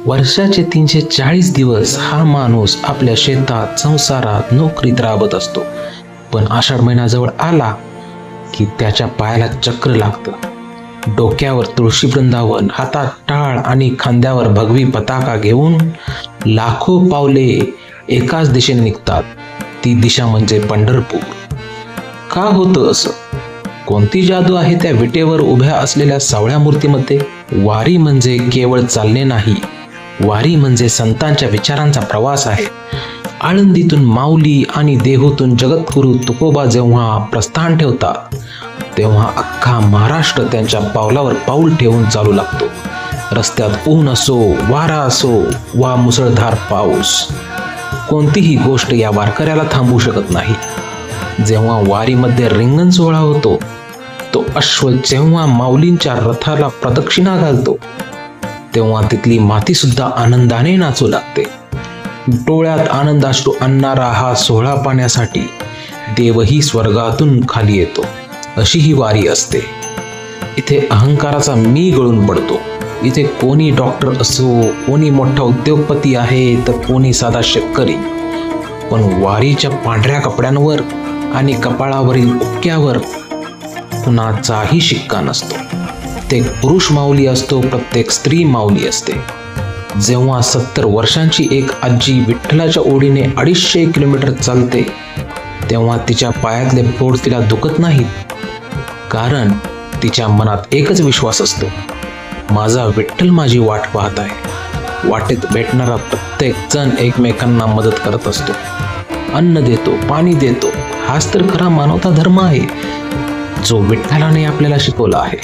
वर्षाचे 340 दिवस हा माणूस आपल्या शेतात, संसारात, नोकरीत राबत असतो. पण आषाढ महिना जवळ आला की त्याच्या पायाला चक्र लागतं. डोक्यावर तुळशी वृंदावन, हातात टाळ आणि खांद्यावर भगवी पताका घेऊन लाखो पावले एकाच दिशेने निघतात. ती दिशा म्हणजे पंढरपूर. का होतं असं? कोणती जादू आहे त्या विटेवर उभ्या असलेल्या सावळ्या मूर्तीमध्ये? वारी म्हणजे केवळ चालणे नाही, वारी म्हणजे संतांच्या विचारांचा प्रवास आहे. आळंदीतून माऊली आणि देहूतून जगद्गुरू तुकोबा जेव्हा प्रस्थान ठेवतात तेव्हा अख्खा महाराष्ट्र त्यांच्या पावलावर पाऊल ठेवून चालू लागतो. रस्त्यात ऊन असो, वारा असो वा मुसळधार पाऊस, कोणतीही गोष्ट या वारकऱ्याला थांबवू शकत नाही. जेव्हा वारीमध्ये रिंगण सोहळा होतो, तो अश्व जेव्हा माऊलींच्या रथाला प्रदक्षिणा घालतो तेव्हा तिथली माती सुद्धा आनंदाने नाचू लागते. डोळ्यात आनंदाश्रू आणणारा हा सोहळा पाहण्यासाठी देवही स्वर्गातून खाली येतो. अशी ही वारी असते. इथे अहंकाराचा मी गळून पडतो. इथे कोणी डॉक्टर असो, कोणी मोठा उद्योगपती आहे तर कोणी साधा शेतकरी, पण वारीच्या पांढऱ्या कपड्यांवर आणि कपाळावरील उक्क्यावर कुणाचाही शिक्का नसतो. प्रत्येक पुरुष माऊली असतो, प्रत्येक स्त्री माऊली असते. जेव्हा 70 वर्षांची एक आजी विठ्ठलाच्या ओढीने 250 किलोमीटर चालते तेव्हा तिच्या पायातले बोट तिला दुखत नाहीत, कारण तिच्या मनात एकच विश्वास असतो, माझा विठ्ठल माझी वाट पाहत आहे. वाटेत भेटणारा प्रत्येक जण एकमेकांना मदत करत असतो, अन्न देतो, पाणी देतो. हाच तर खरा मानवता धर्म आहे जो विठ्ठलाने आपल्याला शिकवला आहे.